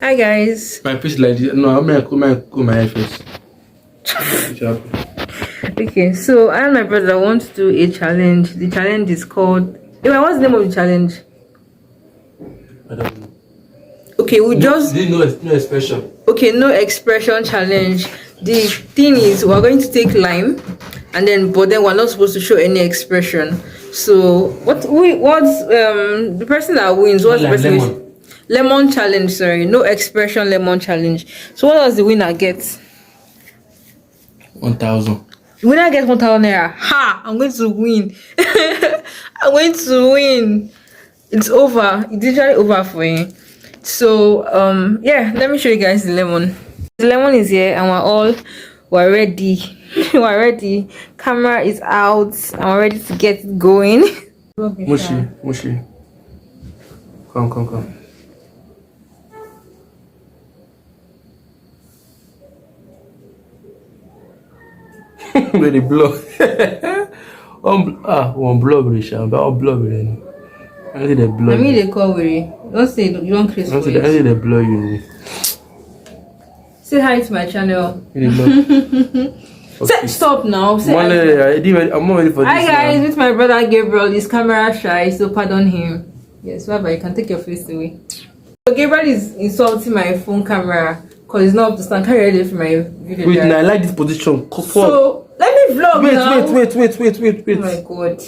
Hi guys. My face like this. No, I'm gonna cool my hair first. Okay, so I and my brother want to do a challenge. The challenge is called. What's the name of the challenge? I don't know. Okay, we just. No expression. Okay, no expression challenge. The thing is, we're going to take lime, but then we're not supposed to show any expression. So what's the person that wins? What's the person? Lemon. Lemon challenge. Sorry, no expression lemon challenge. So what does the winner get? 1,000. The winner gets 1,000 naira. Ha! I'm going to win. I'm going to win. It's over. It's literally over for you. So yeah, let me show you guys the lemon. The lemon is here and we're ready. We're ready. Camera is out and we're ready to get it going. Mushi. Come. Very blow. One blow, British. I see the blow. I mean they call we. Don't say you don't Chris. I see the blow you. Say hi to my channel. Okay. Stop now. Say I'm not ready for this. Hi guys, it's my brother Gabriel. He's camera shy, so pardon him. Yes, Baba, you can take your face away. So Gabriel is insulting my phone camera because he's not up to stand. Can't ready for my video. Wait, I like this position. So let me vlog now. Wait. Oh my god.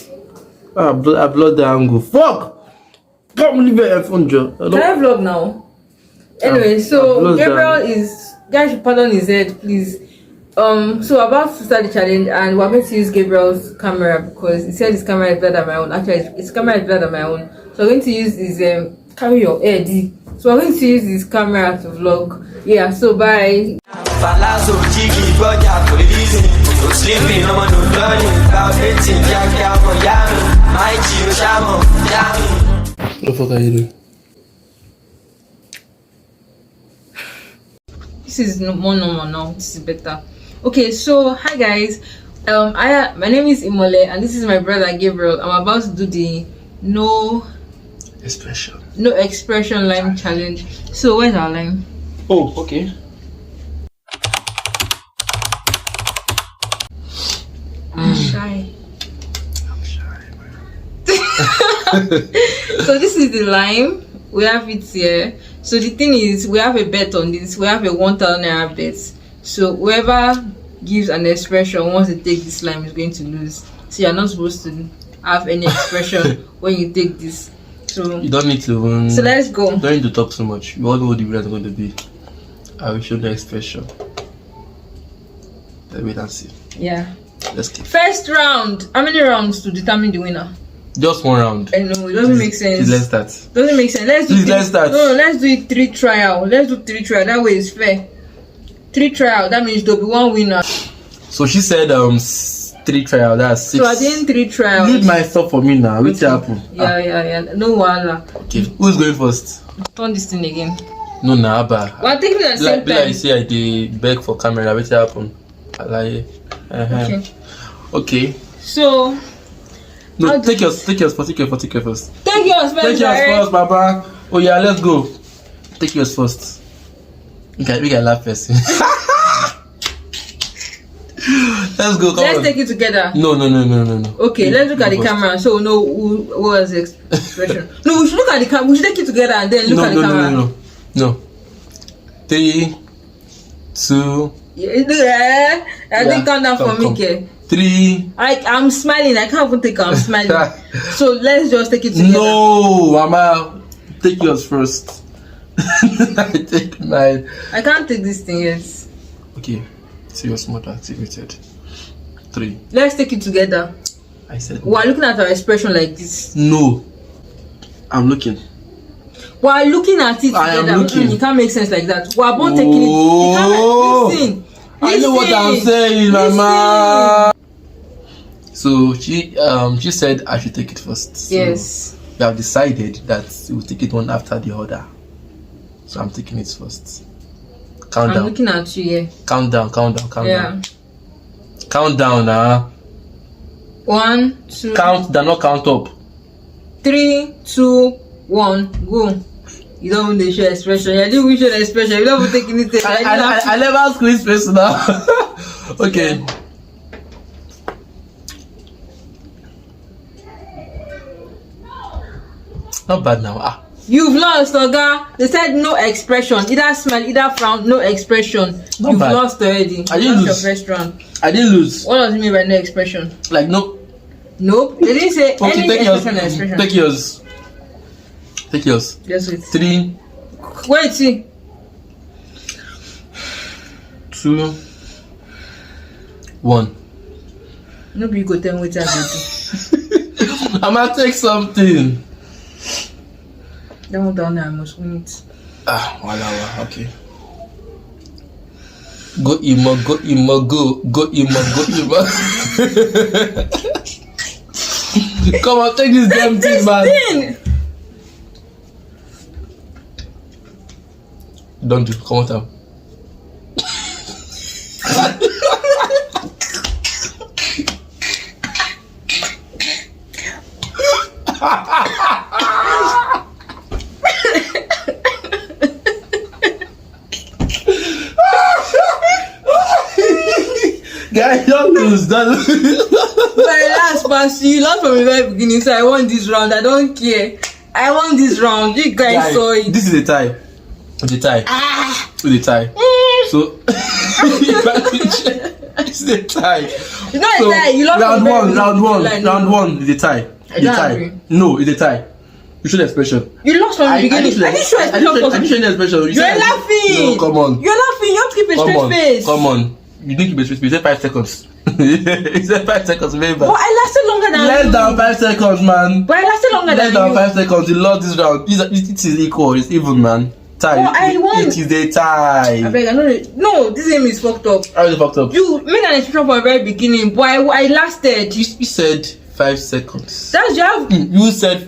I blood the angle. Fuck! Can't believe your phone, Joe. Can I vlog now? Anyway, so Gabriel is. Guys, should pardon his head, please. So we're about to start the challenge, and we're going to use Gabriel's camera because he said his camera is better than my own. Actually, his camera is better than my own. So we're going to use his carry your head. So we're going to use his camera to vlog. Yeah. So bye. What the fuck are you doing? This is more normal now. This is better. Okay, so hi guys. My name is Imole, and this is my brother Gabriel. I'm about to do the no expression lime challenge. So where's our lime? Oh, okay. I'm shy, man. So this is the lime. We have it here. So the thing is, we have a bet on this. We have a 1,000 naira bet. So whoever gives an expression once they take this lime is going to lose. So you're not supposed to have any expression when you take this. So you don't need to. So let's go. Don't need to talk so much. You all know what the winner is going to be. I will show the expression. Let's wait and see. Yeah. Let's keep. First round. How many rounds to determine the winner? Just one round. I know, it doesn't make sense. Let's start. Doesn't make sense. Let's start. No, let's do it 3 trial. Let's do 3 trial. That way it's fair. 3 trial. That means there'll be 1 winner. So she said 3 trial. That's 6. So at the end 3 trials. Leave my stuff for me now. Which happen? Yeah. No wala. Okay. Who's going first? Turn this thing again. No, Abba. We're taking it at the same time. Like you say, I did beg for camera. Which happen? Okay. So. No, take yours first. Take yours first. Take yours first, Baba. Oh yeah, let's go. Take yours first. We can laugh first. Let's go. Let's take it together. No. Okay, let's look at the camera so we know who was the expression. No, we should look at the camera. We should take it together and then look at the camera. No. 3, 2. Yeah. I think count down for me, okay. 3. I'm smiling. I can't even take it. I'm smiling. So let's just take it together. No, Mama. Take yours first. I take mine. I can't take this thing yet. Okay. See your smart activated. 3. Let's take it together. I said. We're looking at our expression like this. No. I'm looking. We're looking at it together. I am looking. It can't make sense like that. We're both taking it. Listen. I know what I'm saying, Mama. So she said I should take it first. So yes. We have decided that we'll take it one after the other. So I'm taking it first. Count down. I'm looking at you here. Count down. Yeah. Count down now. 1, 2. Count down, not count up. 3, 2, 1, go. You don't even show expression. You didn't even show the expression. You don't even take anything. I never squeeze face now. Okay. Not bad now. You've lost, Oga. They said no expression. Either smile, either frown, no expression. Not You've bad. lost already. I didn't lose. Your first round. I didn't lose. What does it mean by no expression? Like no. Nope. They didn't say any Take yours. expression. Take yours. Take yours. Just wait. 3, Wait, see. 2, 1. Nobody you go tell me what I do. I'm gonna take something. That one down there, I must win it. Wow. Okay. Go Imo, go Imo, go Imo, go Imo. Come on, take this damn thing, man. Don't do. Come on, Tam. Guys, don't lose. Don't lose. My last pass, you lost from the very beginning, so I want this round. I don't care. I want this round. You guys saw it. This is a tie. It's a tie. It's a tie. So, it's a tie. It's not So, a tie. You lost round from the one. very Round beginning. one. Round one is a tie. I don't agree. No, it's a tie. You show the expression. You lost from the beginning. I didn't show expression. I didn't show the expression. You're laughing. No, come on. You're laughing. You have to keep a straight face. Come on. You didn't keep a straight face. You said 5 seconds. You said 5 seconds, remember? But I lasted longer than Less you. than 5 seconds, man. But I lasted longer Less than than you. 5 seconds. You lost this round. It is equal. It's even, man. Tie. Oh, I won. It is a tie. I beg, I know. No, this game is fucked up. How is it fucked up? You made an expression from the very beginning, but I lasted. You said 5 seconds. That's you have. You said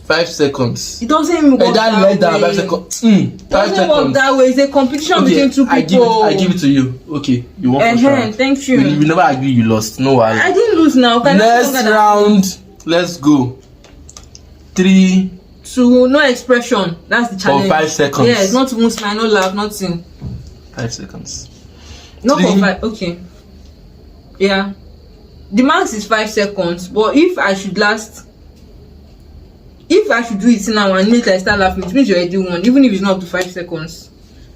5 seconds. It doesn't work That less than 5 seconds. 5 It doesn't work seconds. that way. It's a competition between two people. I give it to you. Okay, you won first round. Thank you. We never agree you lost. No worries. I didn't lose now. Can I Next longer than round, let's go. 3 2, no expression. That's the challenge. for 5 seconds. Yes, not even smile, no laugh, nothing. 5 seconds. Not 3. for 5. Okay. Yeah. The max is 5 seconds. But if I should do it now and later I start laughing, it means you already won, even if it's not up to 5 seconds.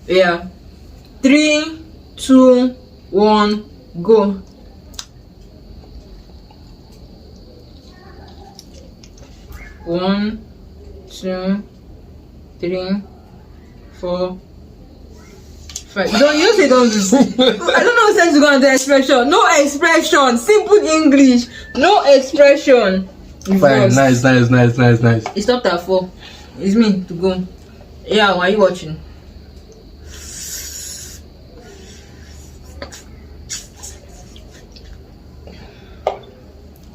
Yeah. 3, 2, 1, go. One, 2, 3, 4, 5. You don't say don't do. I don't know sense to go on the expression. No expression. Simple English. No expression. Fine. Nice. It stopped at 4. It's me to go. Yeah, why are you watching?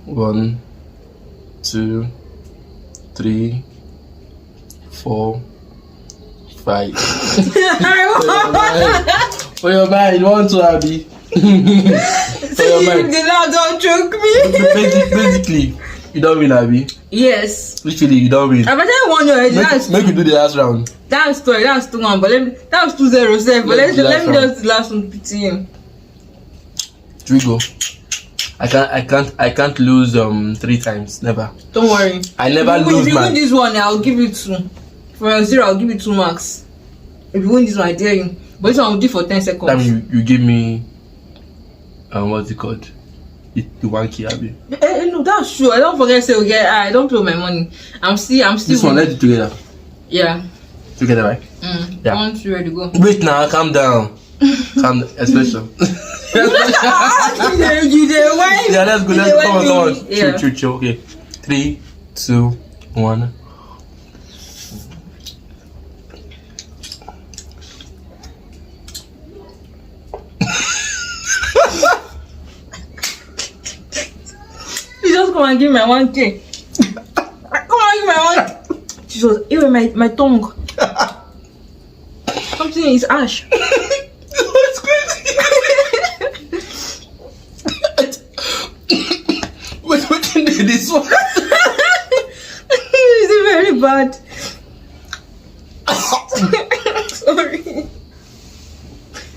One, 2, 3, 4, 5. For your mind, you want to Abby? For your mind. Don't choke me. Basically, you don't win, Abby. Yes. Literally, you don't win. I've already won already. Make you do the last round. That's 2-1, but that was 2-0. But let me just the last one pity him. 3 go. I can't lose 3 times. Never. Don't worry. I never lose, If you man. win this one, I'll give you 2. For a 0, I'll give you 2 marks. If you win this one, I dare you. But this one will do for 10 seconds. That means you give me what's it called? The 1 key, Abby. No, that's true. I don't forget to say, okay, I don't play with my money. I'm still. This one, let's do together. Yeah. Together, right? Yeah. 1, 2, ready, go. Wait now, calm down. Calm down, especially. You did. Why? Yeah, let's go. Come on. Yeah. Chill. Okay. 3, 2, 1. You just come and give me my 1K. Come on, give me my 1K. Jesus, even my tongue. Something is ash. It's crazy. What can do this one? Is it very bad?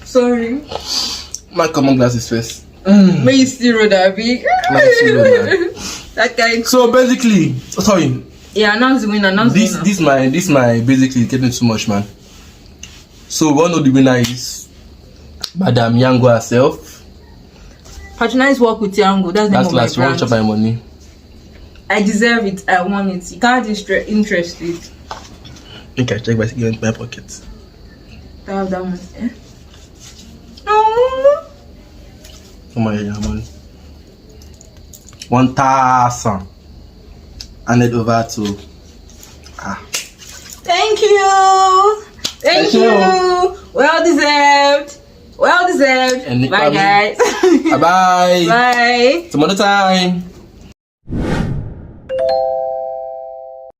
Sorry. My common glasses first. May you still roll that big? That guy. So basically, sorry. Yeah, announce the winner. This my basically getting too much, man. So one of the winner is Madam Yango herself. Patronize work with Yango. That's the name of my last. You want to chop my money? I deserve it. I want it. You can't interest it. Okay, check by giving my pocket. That much. Eh? No. Come on, yeah, man. 1,000. And it over to Thank you. Thank you. Well deserved. Well deserved. Bye, guys. Bye. Bye. Some other time.